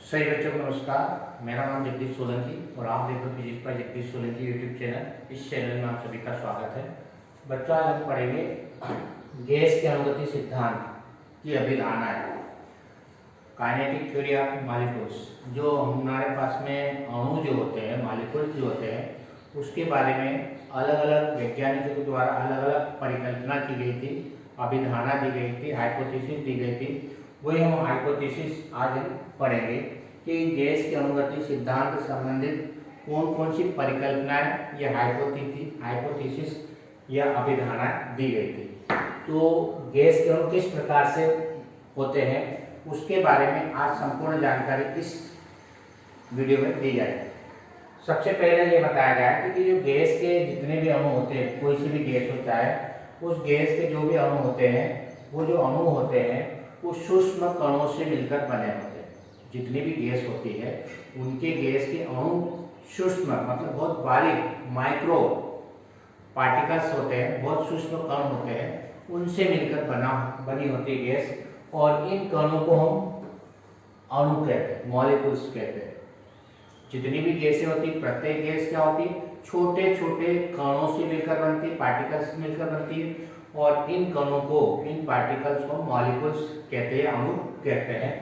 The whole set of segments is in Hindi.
सही बच्चों को नमस्कार। मेरा नाम जगदीश सोलंकी और आप देख रहे हो physics bye Jagdish Solanki YouTube channel. इस चैनल में आप सभी का स्वागत है। बच्चों, आज हम पढ़ेंगे गैस के अनुगति सिद्धांत की अभिधारणा है, काइनेटिक थ्योरी ऑफ मॉलिक्यूल्स। जो हमारे पास में अणु जो होते हैं, मॉलिक्यूल्स जो होते हैं, उसके बारे में अलग अलग वैज्ञानिकों के द्वारा अलग अलग परिकल्पना की गई थी, अभिधारणा दी गई थी, हाइपोथेसिस दी गई थी। वही हम हाइपोथेसिस आज हम पढ़ेंगे कि गैस के अनुगति सिद्धांत से संबंधित कौन कौन सी परिकल्पनाएं या हाइपोथेसिस या अभिधारणा दी गई थी। तो गैस के अणु किस प्रकार से होते हैं उसके बारे में आज संपूर्ण जानकारी इस वीडियो में दी जाएगी। सबसे पहले ये बताया गया है कि जो गैस के जितने भी अणु होते हैं, कोई सी भी गैस होता है, उस गैस के जो भी अणु होते हैं, वो जो अणु होते हैं वो सूक्ष्म कणों से मिलकर बने होते हैं। जितनी भी गैस होती है उनके गैस के अणु सूक्ष्म मतलब बहुत बारीक माइक्रो पार्टिकल्स होते हैं, बहुत सूक्ष्म कण होते हैं, उनसे मिलकर बनी होती है गैस। और इन कणों को हम अणु कहते हैं, मॉलिक्यूल्स कहते हैं। जितनी भी गैसें होती है, प्रत्येक गैस क्या होती है, छोटे छोटे कणों से मिलकर बनती है, पार्टिकल्स से मिलकर बनती है। और इन कणों को, इन पार्टिकल्स को मॉलिक्यूल्स कहते हैं, अणु कहते हैं।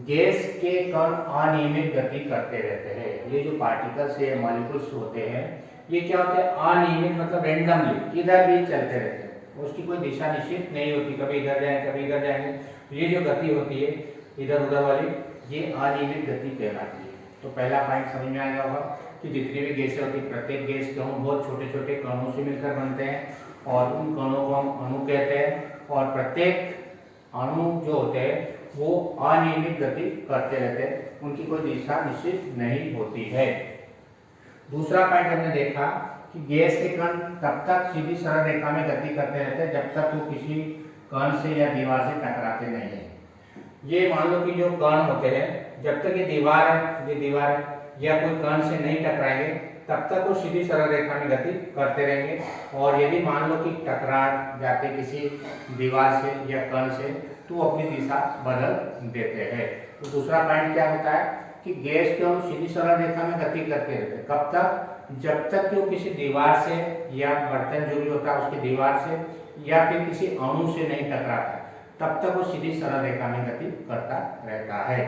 गैस के कण अनियमित गति करते रहते हैं। ये जो पार्टिकल्स है, मॉलिक्यूल्स होते हैं, ये क्या होते हैं, अनियमित मतलब रैंडमली इधर भी चलते रहते हैं, उसकी कोई दिशा निश्चित नहीं होती, कभी इधर जाएंगे कभी इधर जाएंगे। तो ये जो गति होती है इधर उधर वाली, ये अनियमित गति कहलाती है। तो पहला पॉइंट समझ में आया होगा कि जितनी भी गैसें होती है, प्रत्येक गैस के अणु बहुत छोटे छोटे कणों से मिलकर बनते हैं और उन कणों को हम अणु कहते हैं। और प्रत्येक अणु जो होते हैं वो अनियमित गति करते रहते हैं, उनकी कोई दिशा निश्चित नहीं होती है। दूसरा पॉइंट हमने देखा कि गैस के कण तब तक सीधी सरल रेखा में गति करते रहते हैं जब तक वो किसी कण से या दीवार से टकराते नहीं है। ये मान लो कि जो कण होते हैं, जब तक ये दीवार है या कोई कण से नहीं टकराएंगे तब तक वो सीधी सरल रेखा में गति करते रहेंगे। और यदि मान लो कि टकरा जाते किसी दीवार से या कण से तो अपनी दिशा बदल देते हैं। तो दूसरा पॉइंट क्या होता है कि गैस के अणु सीधी सरल रेखा में गति करते रहते हैं। कब तक? जब तक कि वो किसी दीवार से या बर्तन जो भी होता है उसकी दीवार से या फिर किसी अणु से नहीं टकराता, तब तक वो सीधी सरल रेखा में गति करता रहता है।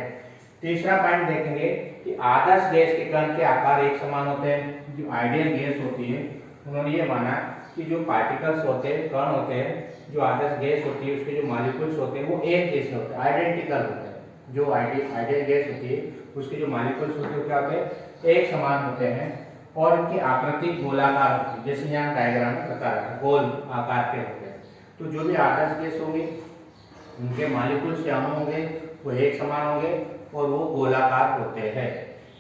तीसरा पॉइंट देखेंगे कि आदर्श गैस के कण के आकार एक समान होते हैं। जो आइडियल गैस होती है, उन्होंने ये माना कि जो पार्टिकल्स होते हैं, कण होते हैं, जो आदर्श गैस होती है उसके जो मॉलिक्यूल्स होते हैं वो एक जैसे होते हैं, आइडेंटिकल होते हैं। जो आइडियल गैस होती है उसके जो मॉलिक्यूल्स होते हैं क्या होते हैं, एक समान होते हैं और उनकी आकृति गोलाकार होती है, जैसे यहाँ डायग्राम में बता रहा है, गोल आकार के होते हैं। तो जो भी आदर्श गैस होंगे उनके मॉलिक्यूल्स या अणु होंगे वो एक समान होंगे और वो गोलाकार होते हैं।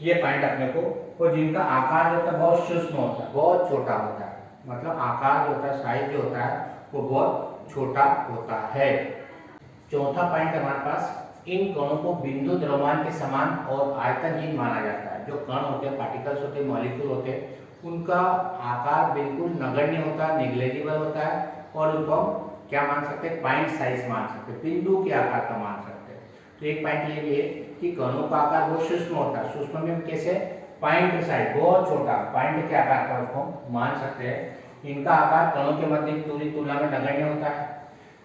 ये पॉइंट अपने को, और जिनका आकार जो होता है बहुत सूक्ष्म होता है, बहुत छोटा होता है, मतलब आकार जो होता है, साइज जो होता है वो बहुत छोटा होता है। चौथा पॉइंट हमारे पास, इन कणों को बिंदु द्रव्यमान के समान और आयतनहीन माना जाता है। जो कण होते हैं, पार्टिकल्स होते हैं, मॉलिक्यूल होते हैं, उनका आकार बिल्कुल नगण्य होता है, निग्लेजिबल होता है और उनको हम क्या मान सकते हैं, पॉइंट साइज मान सकते हैं, बिंदु के आकार का मान सकते हैं। तो एक पॉइंट ये भी है कि कणों का आकार बहुत सूक्ष्म होता है। सूक्ष्म में कैसे? पॉइंट साइज, बहुत छोटा, पॉइंट के आकार का उसको मान सकते हैं। इनका आकार कणों के मध्य की दूरी तुलना में नगण्य होता है।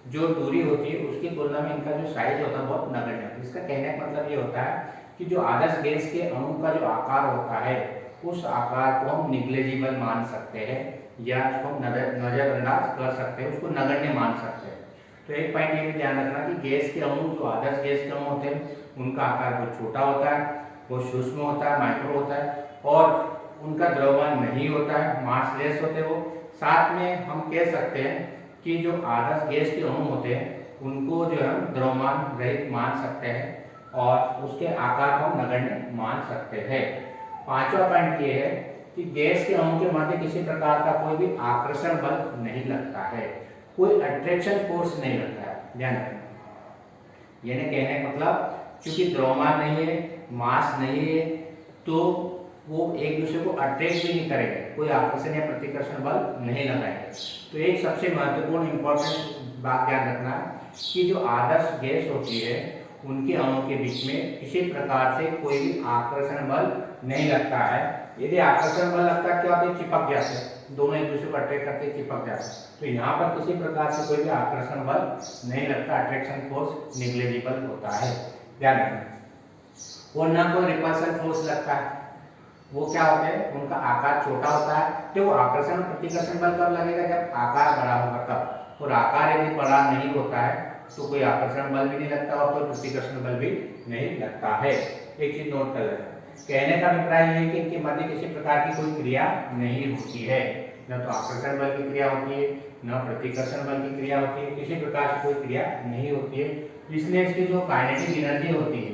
जो दूरी होती है उसकी तुलना में इनका जो साइज होता है बहुत नगण्य होता है। इसका कहने का मतलब ये होता है कि जो आदर्श गैस के अणु का जो आकार होता है उस आकार को हम निग्लेजिबल मान सकते हैं या उसको नजरअंदाज कर सकते हैं, उसको नगण्य मान सकते हैं। तो एक पॉइंट ये भी ध्यान रखना कि गैस के अणु, जो आदर्श गैस के अणु होते हैं, उनका आकार बहुत छोटा होता है, वो सूक्ष्म होता है, माइक्रो होता है और उनका द्रव्यमान नहीं होता है, मासलेस होते हैं वो। साथ में हम कह सकते हैं कि जो आदर्श गैस के अणु होते हैं उनको जो है द्रव्यमान रहित मान सकते हैं और उसके आकार को नगण्य मान सकते हैं। पांचवा पॉइंट ये है कि गैस के अणु के मध्य किसी प्रकार का कोई भी आकर्षण बल नहीं लगता है, कोई अट्रैक्शन फोर्स नहीं लगता है। ध्यान रखना, यानी कहने का मतलब क्योंकि द्रव्यमान नहीं है, मास नहीं है, तो वो एक दूसरे को अट्रैक्ट भी नहीं करेंगे, कोई आकर्षण या प्रतिकर्षण बल नहीं लगाएंगे। तो एक सबसे महत्वपूर्ण इंपॉर्टेंट बात ध्यान रखना कि जो आदर्श गैस होती है उनके अणुओं के बीच में किसी प्रकार से कोई भी आकर्षण बल नहीं लगता है। यदि आकर्षण बल लगता है क्या होता है, चिपक जाते हैं, दोनों एक दूसरे को अट्रैक्ट करके चिपक जाते हैं। तो यहाँ पर किसी प्रकार से कोई भी आकर्षण बल नहीं लगता, अट्रैक्शन फोर्स निग्लेजिबल होता है, ध्यान रखना। और ना कोई रिपल्सन फोर्स लगता है। वो क्या होते हैं, उनका आकार छोटा होता है। देखो आकर्षण प्रतिकर्षण बल कब लगेगा, जब आकार बड़ा होगा तब। और आकार यदि बड़ा नहीं होता है तो कोई आकर्षण बल भी नहीं लगता और कोई प्रतिकर्षण बल भी नहीं लगता है। एक चीज नोट कर लेना, कहने का अभिप्राय ये है कि इनके मध्य किसी प्रकार की कोई क्रिया नहीं होती है, न तो आकर्षण बल की क्रिया होती है, न प्रतिकर्षण बल की क्रिया होती है, किसी प्रकार से कोई क्रिया नहीं होती है। इसलिए इसकी जो काइनेटिक एनर्जी होती है,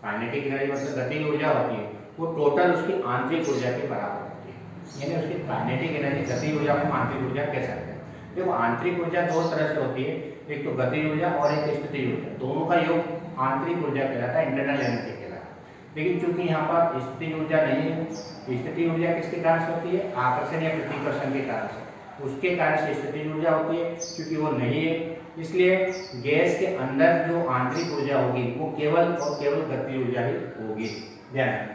काइनेटिक एनर्जी मतलब गतिज ऊर्जा होती है, वो टोटल उसकी आंतरिक ऊर्जा के बराबर होती है। यानी उसकी काइनेटिक एनर्जी, गतिज ऊर्जा को आंतरिक ऊर्जा कह सकते हैं। देखो आंतरिक ऊर्जा दो तरह से होती है, एक तो गतिज ऊर्जा और एक स्थितिज ऊर्जा। दोनों का योग आंतरिक ऊर्जा कहलाता है, इंटरनल एनर्जी कहलाता है। लेकिन चूंकि यहाँ पर स्थितिज ऊर्जा नहीं है, स्थितिज ऊर्जा किसके कारण से होती है, आकर्षण या प्रतिकर्षण के कारण से, उसके कारण से स्थितिज ऊर्जा होती है। क्योंकि वो नहीं है, इसलिए गैस के अंदर जो आंतरिक ऊर्जा होगी वो केवल और केवल गतिज ऊर्जा ही होगी। ध्यान रखना।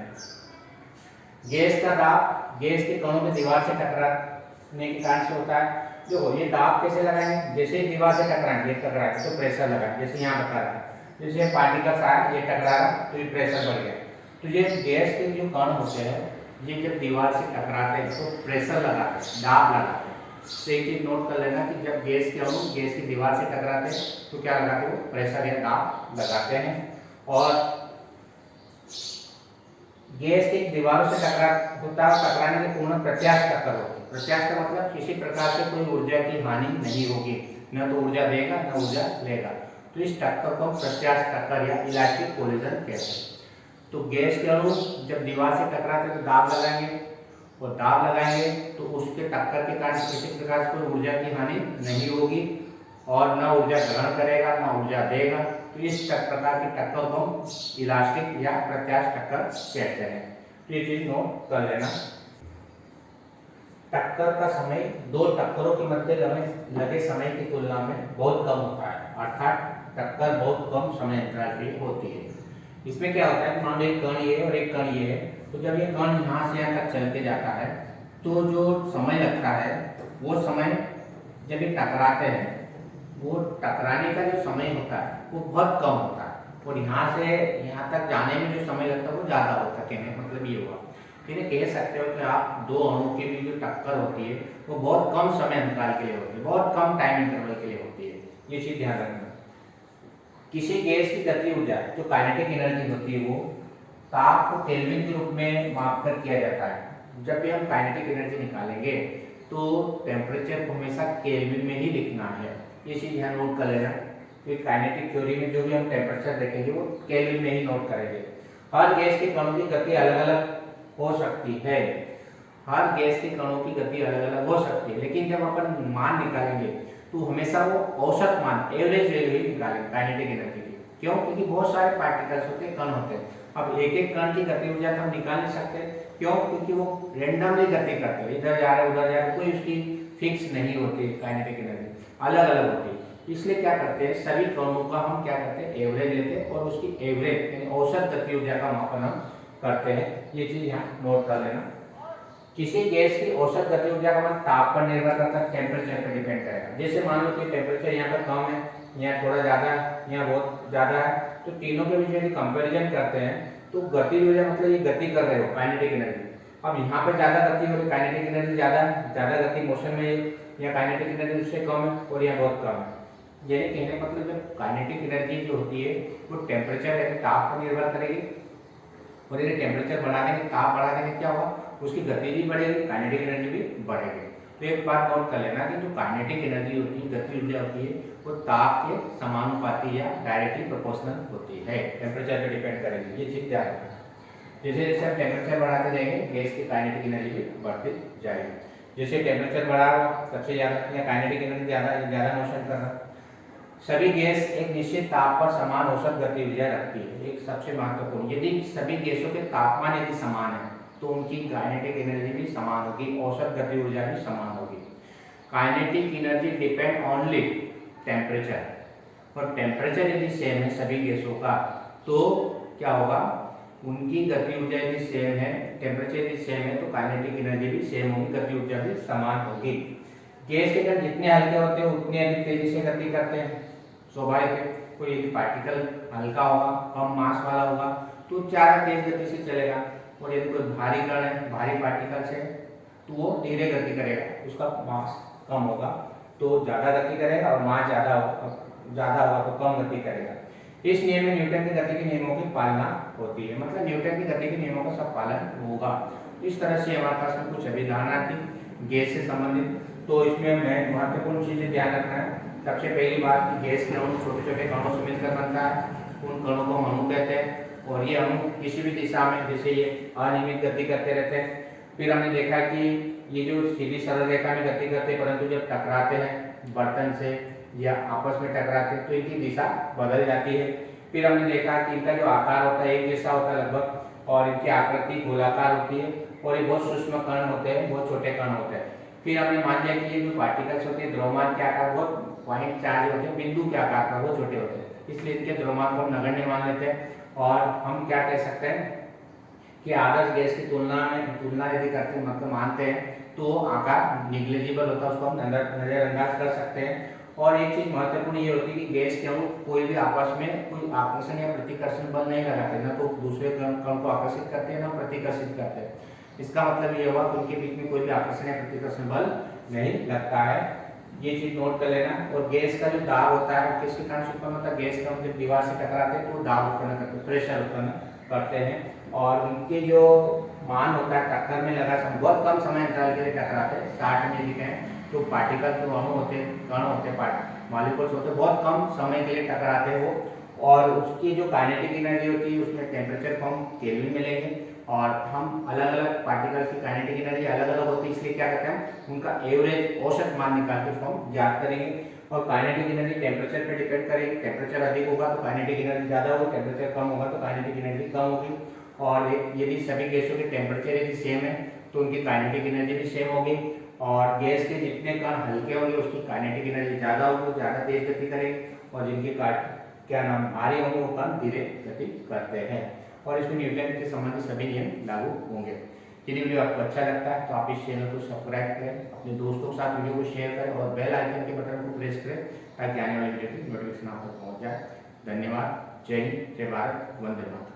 गैस का दाब गैस के कणों में दीवार से टकराने के कारण से होता है। देखो ये दाब कैसे लगाएंगे, जैसे ही दीवार से टकराएंगे तो प्रेशर लगा, जैसे यहाँ बता रहा है, जैसे पार्टिकल्स आए ये टकरा रहा तो ये प्रेशर बढ़ गया। तो ये गैस के जो कण होते हैं ये जब दीवार से टकराते हैं तो प्रेशर लगाते हैं, दाब लगाते हैं। तो एक चीज नोट कर लेना कि जब गैस के अणु गैस की दीवार से टकराते हैं तो क्या लगाते हैं, वो प्रेशर या दाब लगाते हैं। और गैस की दीवारों से टकराने के पूर्ण प्रत्यास्थ टक्कर होती है। प्रत्यास्थ का मतलब किसी प्रकार से कोई ऊर्जा की हानि नहीं होगी, न तो ऊर्जा देगा न ऊर्जा लेगा। तो इस टक्कर को प्रत्यास्थ टक्कर या इलास्टिक कोलिजन कहते हैं। तो गैस के अणु जब दीवार से टकराते हैं तो दाब लगाएंगे, और दाब लगाएंगे तो उसके टक्कर के कारण किसी प्रकार से कोई ऊर्जा की हानि नहीं होगी और न ऊर्जा ग्रहण करेगा न ऊर्जा देगा। तो इस प्रकार की टक्कर को इलास्टिक या प्रत्यास्थ टक्कर कहते हैं। तो ये चीज नोट कर लेना। टक्कर का समय दो टक्करों के मध्य लगे समय की तुलना में बहुत कम होता है, अर्थात टक्कर बहुत कम समय अंतराल की होती है। इसमें क्या होता है, मान लो एक कण ये है और एक कण ये है, तो जब ये कण यहाँ से यहाँ तक चल के जाता है तो जो समय लगता है वो समय जब ये टकराते हैं, वो टकराने का जो समय होता है वो बहुत कम होता है, और यहाँ से यहाँ तक जाने में जो समय लगता है वो ज़्यादा होता है। कहने मतलब ये हुआ, इन्हें कह सकते हो कि आप दो अणुओं के बीच जो टक्कर होती है वो बहुत कम समय अंतराल के लिए होती है, बहुत कम टाइम इंटरवल के लिए होती है। ये चीज़ ध्यान रखना। किसी गैस की गतिज ऊर्जा जो काइनेटिक एनर्जी होती है वो ताप को केल्विन के रूप में मापकर किया जाता है। जब भी हम काइनेटिक एनर्जी निकालेंगे तो टेम्परेचर को हमेशा केल्विन में ही लिखना है, ये चीज़ यहाँ नोट कर लेना। फिर काइनेटिक थ्योरी में जो भी हम टेम्परेचर देखेंगे वो केल्विन में ही नोट करेंगे। हर गैस के कणों की गति अलग अलग हो सकती है, हर गैस के कणों की गति अलग अलग हो सकती है, लेकिन जब अपन मान निकालेंगे तो हमेशा वो औसत मान, एवरेज वैल्यू ही निकालेंगे काइनेटिक एनर्जी की। क्यों? क्योंकि बहुत सारे पार्टिकल्स होते हैं, कण होते हैं। अब एक एक कण की गति ऊर्जा तो हम निकाल नहीं सकते। क्यों? क्योंकि वो रेंडमली गति करते हैं, इधर जा रहे उधर जा रहे, कोई उसकी फिक्स नहीं होती। काइनेटिक एनर्जी अलग अलग होती है। इसलिए क्या करते हैं, सभी कणों का हम क्या करते हैं, एवरेज लेते हैं और उसकी एवरेज यानी औसत गति ऊर्जा का मापन हम करते हैं। ये चीज यहाँ नोट कर लेना। किसी गैस की औसत गति ऊर्जा का मान ताप पर निर्भर करता है, टेम्परेचर पर डिपेंड करेगा। जैसे मान लो कि टेम्परेचर यहाँ पर कम है, यहाँ थोड़ा ज़्यादा है, यहाँ बहुत ज़्यादा है, तो तीनों के बीच यदि कंपैरिजन करते हैं तो गति ऊर्जा मतलब ये गति कर रहे हो काइनेटिक एनर्जी। अब यहाँ पे ज़्यादा गति हो रही, काइनेटिक एनर्जी ज़्यादा गति मोशन में, या काइनेटिक एनर्जी उससे कम है और यहाँ बहुत कम है। यानी कहने मतलब जब काइनेटिक एनर्जी जो होती है वो टेम्परेचर यानी ताप पर निर्भर करेगी, और यदि टेम्परेचर बढ़ा देंगे, ताप बढ़ा देंगे, क्या होगा, उसकी गति भी बढ़ेगी, काइनेटिक एनर्जी भी बढ़ेगी। तो एक बात नोट कर लेना कि जो काइनेटिक एनर्जी होती है, गति ऊर्जा होती है, वो ताप के समानुपाती या डायरेक्टली प्रोपोर्शनल होती है, टेम्परेचर पे डिपेंड करेगी। ये चीज ध्यान रखना। जैसे जैसे हम टेम्परेचर बढ़ाते जाएंगे गैस की काइनेटिक एनर्जी भी बढ़ती जाएगी। जैसे टेम्परेचर बढ़ा सबसे ज़्यादा या काइनेटिक एनर्जी ज़्यादा मोशन कर रहा। सभी गैस एक निश्चित ताप पर समान औसत गति ऊर्जा रखती है। एक सबसे महत्वपूर्ण, यदि सभी गैसों के तापमान यदि समान है तो उनकी काइनेटिक एनर्जी भी समान होगी, औसत गति ऊर्जा भी समान होगी। Kinetic energy depend only temperature, और टेम्परेचर यदि सेम है सभी गैसों का तो क्या होगा, उनकी गति ऊर्जा यदि सेम है, टेम्परेचर यदि सेम है तो काइनेटिक एनर्जी भी सेम होगी, गति ऊर्जा भी समान होगी। गैस के कण जितने हल्के होते हैं उतनी अधिक तेजी से गति करते हैं, स्वाभाविक है। कोई यदि पार्टिकल हल्का होगा, कम मास वाला होगा तो ज़्यादा तेज गति से चलेगा, और यदि कोई भारी कण है, भारी पार्टिकल है तो वो धीरे गति करेगा, उसका मास कम होगा तो ज़्यादा गति करेगा, और मास ज़्यादा होगा तो कम गति करेगा। इस नियम में न्यूटन की गति के नियमों की पालना होती है, मतलब न्यूटन की गति के नियमों का सब पालन होगा। इस तरह से हमारे पास में कुछ अभिधारणा थी गैस से संबंधित। तो इसमें हमें महत्वपूर्ण चीजें ध्यान रखना है। सबसे पहली बात कि गैस के अणु छोटे छोटे कणों से मिलकर बनता है, उन कणों को हम अणु कहते हैं, और ये अणु किसी भी दिशा में जैसे ये अनियमित गति करते रहते हैं। फिर हमने देखा कि ये जो सीधी सरल रेखा में गति करते हैं, परंतु जब टकराते हैं बर्तन से या आपस में टकराते हैं तो इनकी दिशा बदल जाती है। फिर हमने देखा कि इनका जो आकार होता है एक जैसा होता है लगभग, और इनकी आकृति गोलाकार होती है, और ये बहुत सूक्ष्म कण होते हैं, बहुत छोटे कण होते हैं। फिर हमने मान लिया कि ये जो पार्टिकल्स होते हैं द्रव्यमान के आकार बहुत पॉइंट चार्ज होते हैं, बिंदु के आकार का बहुत छोटे होते हैं, इसलिए इनके द्रव्यमान को नगण्य मान लेते हैं। और हम क्या कह सकते हैं कि आदर्श गैस की तुलना यदि करते हैं, मतलब मानते हैं, तो आकार निग्लिजिबल होता है, उसको हम नजरअंदाज कर सकते हैं। और एक चीज महत्वपूर्ण ये होती है कि गैस के अणु कोई भी आपस में कोई आकर्षण या प्रतिकर्षण बल नहीं लगाते, ना तो दूसरे कण को आकर्षित करते हैं ना प्रतिकर्षित करते हैं। इसका मतलब ये होगा कि उनके बीच में कोई भी आकर्षण या प्रतिकर्षण बल नहीं लगता है, ये चीज नोट कर लेना। और गैस का जो दाब होता है वो किसके कारण से उत्पन्न होता है, गैस का जब दीवार से टकराते हैं तो दाब उत्पन्न करते हैं, प्रेशर उत्पन्न करते हैं। और उनके जो मान होता है टक्कर में लगा बहुत कम समय अंतराल के लिए टकराते हैं। 60 में यदि कहें तो पार्टिकल जो अणु होते हैं, कण होते हैं, मॉलिक्यूल्स होते हैं, बहुत कम समय के लिए टकराते हैं वो, और उसकी जो काइनेटिक एनर्जी होती है उसमें टेम्परेचर को हम केल्विन में लेंगे, और हम अलग अलग पार्टिकल्स की काइनेटिक एनर्जी अलग अलग होती है, इसलिए क्या करते हैं उनका एवरेज औसत मान निकाल के उसको हम ज्ञात करेंगे। और काइनेटिक एनर्जी टेम्परेचर पर डिपेंड करेगी, टेम्परेचर अधिक होगा तो काइनेटिक एनर्जी ज़्यादा होगी, टेम्परेचर कम होगा तो काइनेटिक एनर्जी कम होगी। और यदि सभी गैसों के टेम्परेचर यदि सेम है तो उनकी काइनेटिक एनर्जी भी सेम होगी, और गैस के जितने कण हल्के होंगे उसकी काइनेटिक एनर्जी ज़्यादा होगी, ज़्यादा तेज गति करेगी, और जिनके क्या नाम भारी होंगे वो कण धीरे गति करते हैं। और इसमें न्यूटन के संबंधित सभी नियम लागू होंगे। यदि वीडियो आपको अच्छा लगता है तो आप इस चैनल को सब्सक्राइब करें, अपने दोस्तों के साथ वीडियो को शेयर करें, और बेल आइकन के बटन को प्रेस करें ताकि आने वाली वीडियो की नोटिफिकेशन आप तक पहुँच जाए। धन्यवाद। जय हिंद, जय भारत, वंदे मातरम।